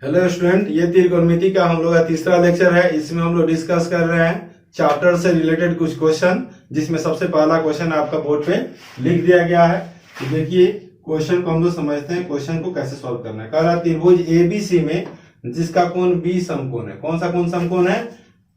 Hello student, ये त्रिकोणमिति का हम लोग का तीसरा लेक्चर है। इसमें हम लोग डिस्कस कर रहे हैं चैप्टर से रिलेटेड कुछ क्वेश्चन, जिसमें सबसे पहला क्वेश्चन आपका बोर्ड पे लिख दिया गया है। तो देखिए क्वेश्चन को हम लोग समझते हैं, क्वेश्चन को कैसे सॉल्व करना है। कह रहा है त्रिभुज एबीसी में जिसका कोण बी समकोण है। कौन सा कोण समकोण है?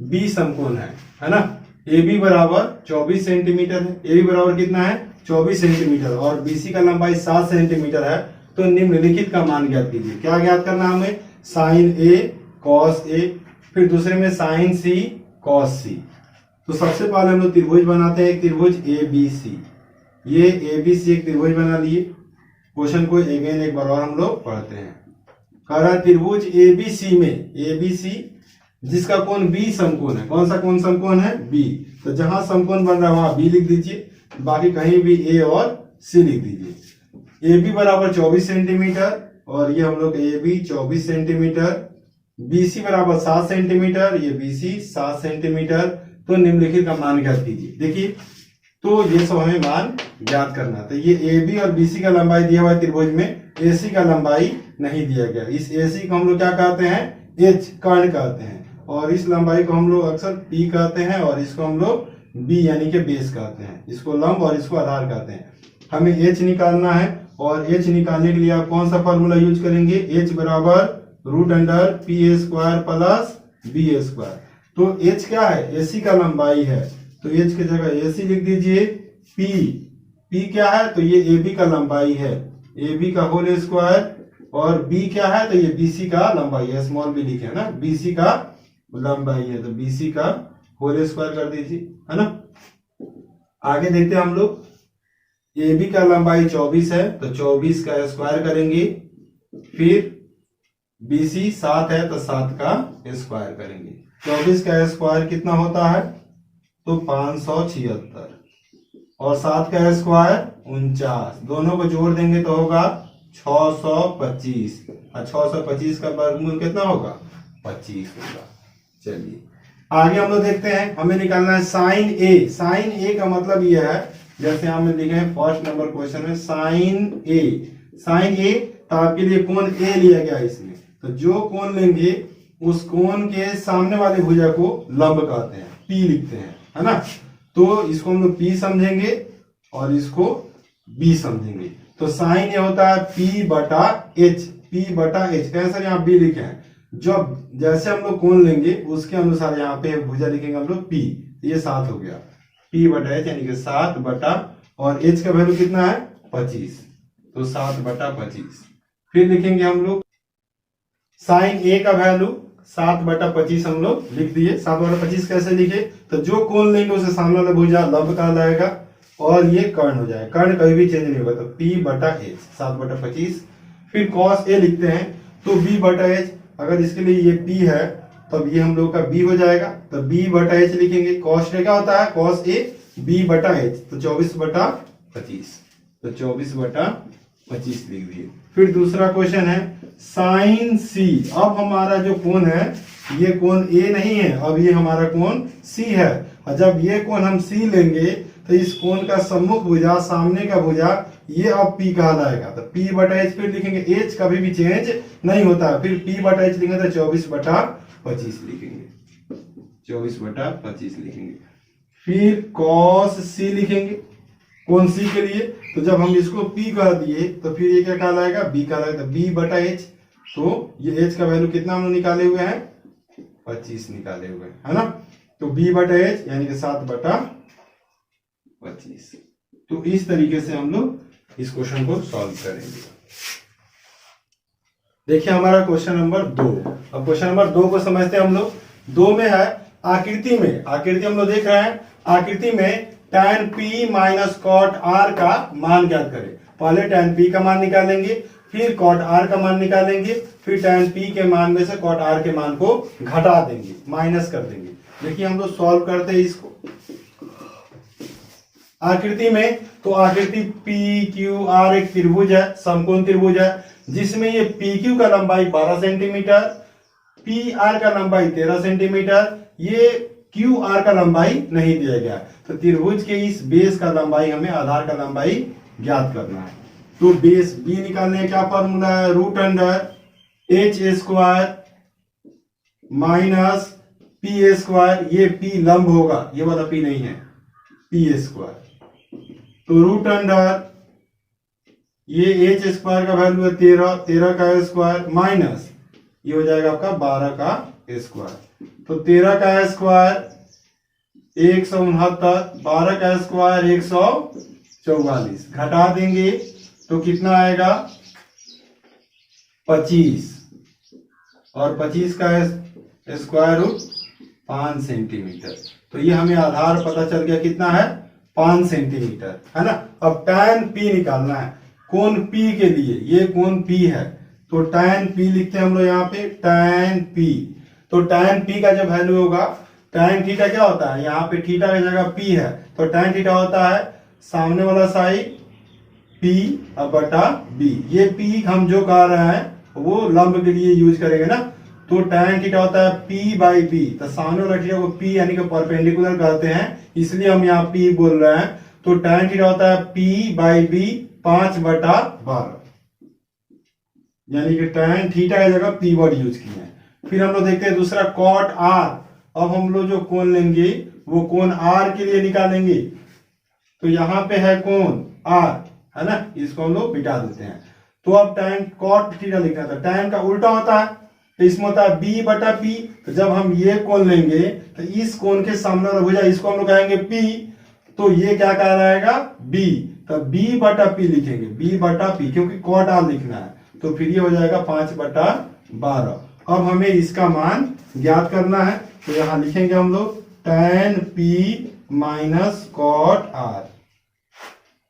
बी समकोण है ना। ए बी बराबर 24 सेंटीमीटर है। ए बी बराबर कितना है? 24 सेंटीमीटर और बीसी का लंबाई 7 सेंटीमीटर है। तो निम्नलिखित का मान ज्ञात कीजिए। क्या ज्ञात करना हमें? साइन ए कॉस ए, फिर दूसरे में साइन सी कॉस सी। तो सबसे पहले हम लोग त्रिभुज बनाते हैं, एक त्रिभुज ए बी सी। ये ए बी सी एक त्रिभुज बना लिए। क्वेश्चन को अगेन एक बार और हम लोग पढ़ते हैं। कह रहा है त्रिभुज ए बी सी में, ए बी सी जिसका कोण बी समकोण है। कौन सा कोण समकोण है? बी। तो जहां समकोण बन रहा है वहां बी लिख दीजिए, बाकी कहीं भी ए और सी लिख दीजिए। ए बी बराबर 24 सेंटीमीटर और ये हम लोग ए बी 24 सेंटीमीटर, बीसी बराबर 7 सेंटीमीटर, ये बीसी 7 सेंटीमीटर। तो निम्नलिखित का मान ज्ञात कीजिए। देखिए तो ये सब हमें मान ज्ञात करना। तो ये ए बी और बीसी का लंबाई दिया हुआ है त्रिभुज में, एसी का लंबाई नहीं दिया गया। इस एसी को हम लोग क्या कहते हैं? एच कर्ण कहते हैं। और इस लंबाई को हम लोग अक्सर पी कहते हैं और इसको हम लोग बी यानी कि बेस कहते हैं। इसको लंब और इसको आधार कहते हैं। हमें एच निकालना है और एच निकालने के लिए आप कौन सा फॉर्मूला यूज करेंगे? एच बराबर root under P A square plus B A square. तो एच क्या है? एसी का लंबाई है, तो एच की जगह एसी लिख दीजिए। पी, पी क्या है? तो ये ए बी का लंबाई है, ए बी का होल स्क्वायर। और बी क्या है? तो ये बीसी का लंबाई है, स्मॉल बी लिखे है ना, बीसी का लंबाई है, तो बीसी का होल स्क्वायर कर दीजिए, है ना। आगे देखते हैं हम लोग। ए बी का लंबाई 24 है तो 24 का स्क्वायर करेंगे, फिर बीसी 7 है तो 7 का स्क्वायर करेंगे। 24 का स्क्वायर कितना होता है? तो 576 और 7 का स्क्वायर 49। दोनों को जोड़ देंगे तो होगा 625 और 625 का वर्गमूल कितना होगा? 25 होगा। चलिए आगे हम लोग देखते हैं। हमें निकालना है साइन ए। साइन ए का मतलब यह है, जैसे हम लिखे हैं फर्स्ट नंबर क्वेश्चन में साइन ए। साइन ए तो आपके लिए कोण ए लिया गया इसमें। तो जो कोण लेंगे उस कोण के सामने वाले भुजा को लंब कहते हैं, पी लिखते हैं, है ना। तो इसको हम लोग पी समझेंगे और इसको बी समझेंगे। तो साइन ए होता है पी बटा एच, पी बटा एच। कैसे यहाँ बी लिखे हैं? जब जैसे हम लोग कोण लेंगे उसके अनुसार यहाँ पे भुजा लिखेंगे हम लोग पी। ये 7 हो गया, पी बटा एच यानी कि 7 बटा, और एच का वैल्यू कितना है? 25, तो 7 बटा 25। फिर लिखेंगे हम लोग साइन ए का वैल्यू 7 बटा 25 हम लोग लिख दिए। 7 बटा 25 कैसे लिखे? तो जो कोण लेंगे उसे सामने वाला भुजा लंब कहा जाएगा और ये कर्ण हो जाएगा। कर्ण कभी भी चेंज नहीं होगा, तो पी बटा एच 7 बटा 25। फिर कॉस ए लिखते हैं तो बी बटा एच। अगर इसके लिए ये पी है तब ये हम लोग का बी हो जाएगा, तो बी बटा एच लिखेंगे। कॉस ए क्या होता है? कॉस ए बी बटा एच, तो 24 बटा 25, तो 24 बटा 25 लिख दिए। फिर दूसरा क्वेश्चन है साइन सी। अब हमारा जो कोण है ये कोण ए नहीं है, अब ये हमारा कोण सी है। और जब ये कोण हम सी लेंगे तो इस कोण का सम्मुख भुजा, सामने का भुजा, ये अब पी कहलाएगा। तो पी बटा एच फिर लिखेंगे, एच कभी भी चेंज नहीं होता है। फिर पी बटा एच लिखेंगे तो 24 बटा 25 लिखेंगे, 24 बटा 25 लिखेंगे। फिर कॉस सी लिखेंगे कोण सी के लिए। तो जब हम इसको पी कह दिए तो फिर ये क्या कहलाएगा? बी कहलाएगा, तो बी बटा एच। तो ये एच का वैल्यू कितना हम लोग निकाले हुए हैं? 25 निकाले हुए हैं, है ना। तो बी बटा एच यानी कि 7 बटा 25। तो इस तरीके से हम लोग इस क्वेश्चन को सॉल्व करेंगे। देखिए हमारा क्वेश्चन नंबर 2। अब क्वेश्चन नंबर 2 को समझते हैं हम लोग। 2 में है आकृति में, आकृति हम लोग देख रहे हैं। आकृति में tan p minus cot r का मान ज्ञात करें। पहले tan p का मान निकालेंगे, फिर कॉट r का मान निकालेंगे, फिर tan p के मान में से कॉट r के मान को घटा देंगे, माइनस कर देंगे। देखिए हम लोग सॉल्व करते हैं इसको आकृति में। तो आकृति पी क्यू आर एक त्रिभुज है, समकोण त्रिभुज है, जिसमें ये पी क्यू का लंबाई 12 सेंटीमीटर, पी आर का लंबाई 13 सेंटीमीटर, ये क्यू आर का लंबाई नहीं दिया गया। तो त्रिभुज के इस बेस का लंबाई हमें आधार का लंबाई ज्ञात करना है। तो बेस बी निकालने का क्या फॉर्मूला है? Root under H square minus P square, ये पी लंब होगा, ये वाला पी नहीं है, पी स्क्वायर। तो रूट अंडर ये एच स्क्वायर का वैल्यू है 13, 13 का स्क्वायर माइनस ये हो जाएगा आपका 12 का स्क्वायर। तो 13 का स्क्वायर 169, 12 का स्क्वायर 144, घटा देंगे तो कितना आएगा 25, और 25 का स्क्वायर रूट 5 सेंटीमीटर। तो ये हमें आधार पता चल गया कितना है 5 सेंटीमीटर, है ना। अब tan P निकालना है कोण P के लिए, ये कोण P है तो tan P लिखते हैं हम लोग यहाँ पे tan P। तो tan P का जो वैल्यू होगा, tan थीटा क्या होता है, यहाँ पे थीटा की जगह P है तो tan थीटा होता है सामने वाला साइड P अब बटा B। ये P हम जो कह रहे हैं वो लंब के लिए यूज करेंगे ना, तो tan थीटा होता है P बाई P, तो सामने वाला थीटा को P यानी कि परपेंडिकुलर कहते हैं, इसलिए हम यहाँ P बोल रहे हैं। तो tan थीटा होता है P बाई B 5/12, यानी कि tan थीटा की जगह P वर्ड यूज किए हैं। फिर हम लोग देखते हैं दूसरा cot R। अब हम लोग जो कोण लेंगे वो कोण R के लिए निकालेंगे। तो यहाँ पे है कोण R, है ना, इसको हम लोग मिटा देते हैं। तो अब tan cot थीटा लिखना था, tan का उल्टा होता है तो इसमें होता है B बटा P। तो जब हम ये कोण लेंगे तो इस कोण के सामने वाला भुजा इसको हम लोग कहेंगे P, तो ये क्या कहलाएगा B, तो B बटा P लिखेंगे, B बटा P, क्योंकि cot R लिखना है। तो फिर ये हो जाएगा 5/12। अब हमें इसका मान ज्ञात करना है, तो यहां लिखेंगे हम लोग tan P minus cot R।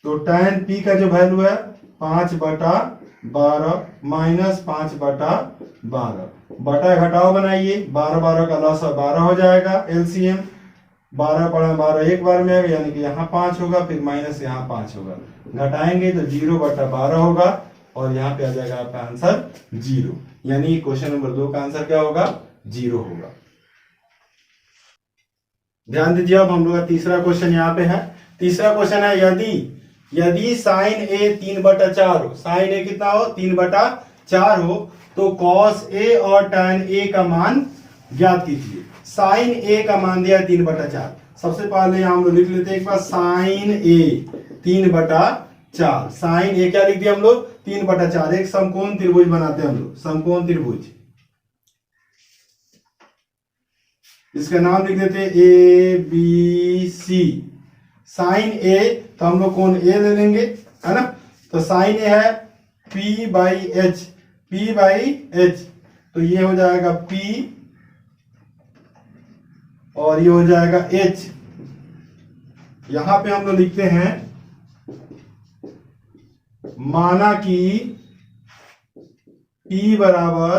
तो tan P का जो वैल्यू है 5/12 माइनस 5/12, बटा घटाओ बनाइए, 12 का लॉस 12 हो जाएगा, एलसीएम 12 पढ़ा 12 एक बार में आएगा, यानी कि यहाँ 5 होगा, फिर माइनस यहाँ 5 होगा, घटाएंगे तो 0/12 होगा और यहाँ पे आ जाएगा आपका आंसर 0, यानी क्वेश्चन नंबर 2 का आंसर क्या होगा 0 होगा। ध्यान दीजिए, अब हम लोग का तीसरा क्वेश्चन यहाँ पे है। तीसरा क्वेश्चन है यदि साइन ए 3/4 हो, साइन ए कितना हो 3/4 हो, तो कॉस ए और tan ए का मान ज्ञात कीजिए। साइन ए का मान दिया 3/4। सबसे पहले हम लोग लिख लेते हैं एक बार साइन ए 3/4। साइन ए क्या लिख दिया हम लोग 3/4, एक समकोण त्रिभुज बनाते हैं हम लोग, समकोण त्रिभुज, इसका नाम लिख देते हैं ए बी सी। साइन ए तो हम लोग कोण ए ले लेंगे, है ना। तो साइन ए है P by H, P by H, तो ये हो जाएगा P और ये हो जाएगा H। यहां पे हम लोग लिखते हैं माना कि P बराबर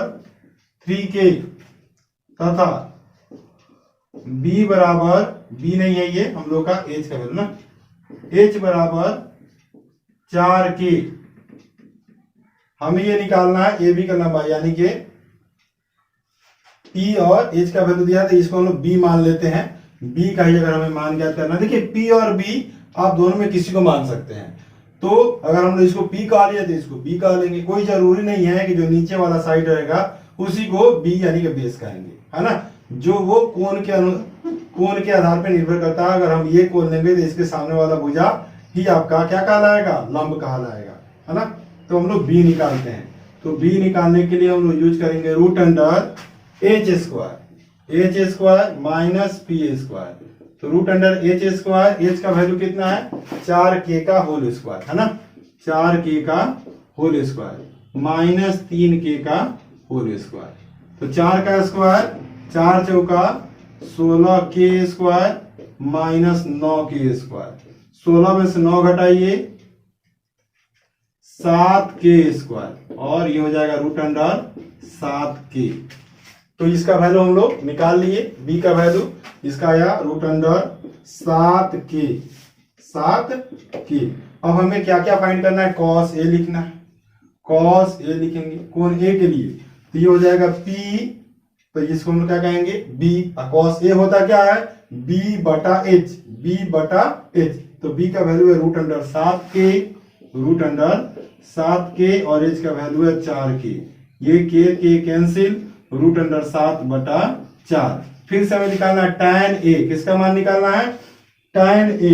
3K तथा B बराबर, B नहीं है ये हम लोग का H का वैल्यू ना, H बराबर 4K। हमें ये निकालना है ए बी का लंबाई, यानी कि P और H का वैल्यू दिया तो इसको हम लोग B मान लेते हैं। B का ही अगर हमें मान ज्ञात करना है, देखिए P और B आप दोनों में किसी को मान सकते हैं, तो अगर हम लोग इसको P कहा लिया तो इसको B कहा लेंगे, कोई जरूरी नहीं है कि जो नीचे वाला साइड रहेगा उसी को B यानी कि बेस कहेंगे, है ना। जो वो कोण के आधार पर निर्भर करता है। अगर हम ये कोण लेंगे तो इसके सामने वाला भुजा ही आपका क्या कहलाएगा, लंब कहलाएगा, है ना। तो हम लोग B निकालते हैं, तो B निकालने के लिए हम लोग यूज करेंगे root under H square minus P square. तो root under H square, H का वैल्यू कितना है 4K का होल स्क्वायर, है ना, 4K का होल स्क्वायर माइनस 3K का होल स्क्वायर। तो 4 का स्क्वायर 4 चौका 16K square minus 9K square, 16 में से 9 घटाइए 7K स्क्वायर, और ये हो जाएगा रूट अंडर 7K। तो इसका वैल्यू हम लोग निकाल लिए, B का वैल्यू इसका आया रूट अंडर 7K। अब हमें क्या क्या फाइंड करना है, कॉस ए लिखना है, कॉस ए लिखेंगे कोण ए के लिए, तो ये हो जाएगा P, तो इसको हम लोग क्या कहेंगे B। कॉस ए होता क्या है B बटा H, B बटा H, तो B का वैल्यू है रूट अंडर 7K, और H का वैल्यू है 4K। ये के कैंसिल, रूट अंडर 7/4। फिर से हमें निकालना है tan a, किसका मान निकालना है? tan a।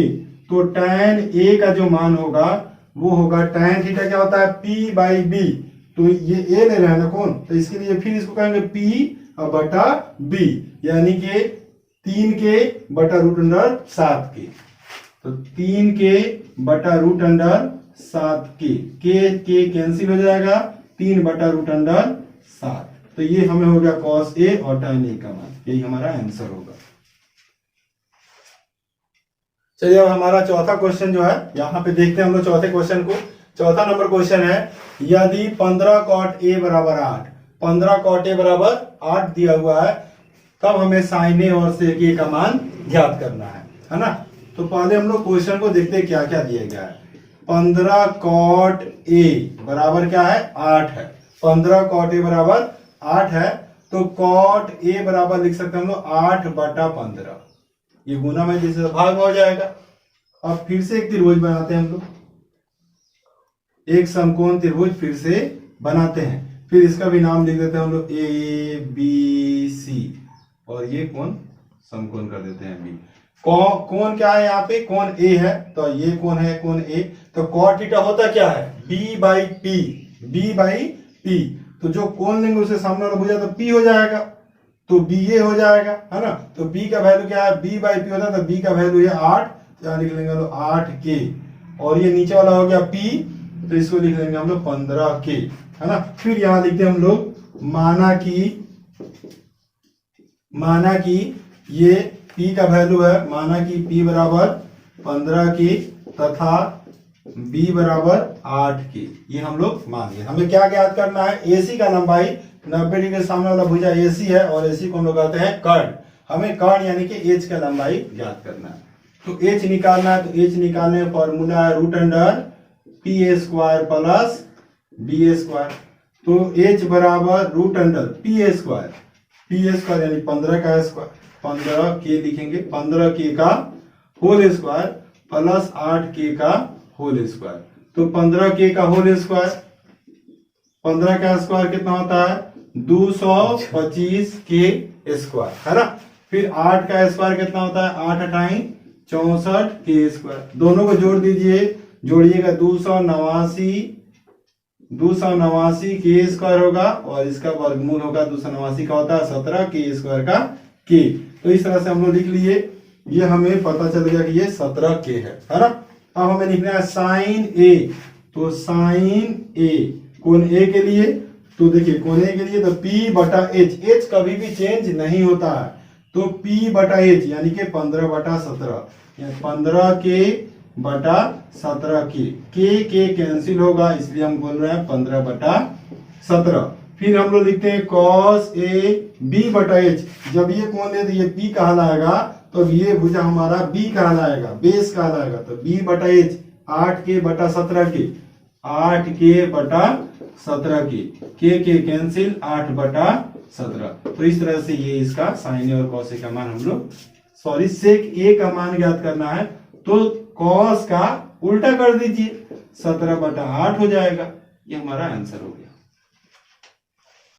तो tan a का जो मान होगा वो होगा tan थीटा क्या होता है? p/b। तो ये a ले रहे हैं ना कौन, तो इसके लिए फिर इसको कहेंगे p/b, यानी कि 3k/√7k। तो 3k/√7k, के कैंसिल हो जाएगा, 3/√7। तो ये हमें हो गया cos a और tan a का मान, यही हमारा आंसर होगा। चलिए अब हमारा चौथा क्वेश्चन जो है यहाँ पे देखते हैं हम लोग चौथे क्वेश्चन को। चौथा नंबर क्वेश्चन है, यदि 15 cot a बराबर 8, 15 cot a बराबर 8 दिया हुआ है, तब हमें sin a और sec a का मान ज्ञात करना है ना। तो पहले हम लोग क्वेश्चन को देखते हैं क्या क्या दिया गया है। 15 cot a बराबर क्या है? 8 है। 15 cot a बराबर 8 है, तो cot a बराबर लिख सकते हैं हम लोग 8/15। ये गुना में जैसे भाग हो जाएगा। अब फिर से एक त्रिभुज बनाते हैं हम लोग, एक समकोण त्रिभुज फिर से बनाते हैं। फिर इसका भी नाम लिख देते हैं हम लोग ABC, और ये कोण समकोण कर देते हैं B। कोण क्या है यहाँ पे? कोण A है, तो ये कोण है कोण A। तो cot थीटा होता क्या है? B/P, B/P। तो जो कोण लेंगे उसे सामने वाला भुजा तो P हो जाएगा, तो BA हो जाएगा, है ना। तो B का वैल्यू क्या है? B/P होता है, तो B का वैल्यू है 8, तो यहाँ लिख लेंगे हम लोग 8k। और ये नीचे वाला हो गया P, तो इसको लिख लेंगे हम लोग 15k, है ना। फिर यहाँ लिखते हैं हम लोग माना कि ये P का वैल्यू है, माना कि P बराबर 15k तथा B बराबर 8k, ये हम लोग मान लिया। हमें क्या ज्ञात करना है? AC का लंबाई 90 डिग्री के सामने वाला भुजा AC है, और AC को हम लोग कहते हैं कर्ण। हमें कर्ण यानी कि H का लंबाई ज्ञात करना है। तो H निकालना है, तो H निकालने का फॉर्मूला है √PA² प्लस BA²। तो H बराबर √PA² यानी 15 का स्क्वायर, 15k लिखेंगे, 15k का होल स्क्वायर प्लस 8k का होल स्क्वायर। तो 15k का होल स्क्वायर, 15 का स्क्वायर कितना होता है? 225k स्क्वायर, है ना। फिर 8 का स्क्वायर कितना होता है? 8 × 64k स्क्वायर। दोनों को जोड़ दीजिए, जोड़िएगा 289 k स्क्वायर होगा, और इसका वर्गमूल होगा 289 का होता है 17k स्क्वायर का k। तो इस तरह से हम लोग लिख लिए, ये हमें पता चल गया कि ये 17k है ना। अब हमें लिखना है sin a। तो sin a कोण A के लिए, तो देखिए कोण A के लिए तो P/H, H कभी भी चेंज नहीं होता है, तो P/H यानी कि 15/17, 15k/17k, k कैंसिल होगा, इसलिए हम बोल रहे हैं 15/17। फिर हम लोग लिखते हैं cos A B/H। जब ये कोण ले तो ये P कहलाएगा, तो ये भुजा हमारा B कहलाएगा, बेस कहलाएगा। तो B/H 8k/17k, 8k/17k, के कैंसिल 8/17। तो इस तरह से ये इसका sin A और cos A का मान हम लोग, सॉरी sec A का मान ज्ञात करना है, तो cos का उल्टा कर दीजिए, 17/8 हो जाएगा। ये हमारा आंसर हो गया।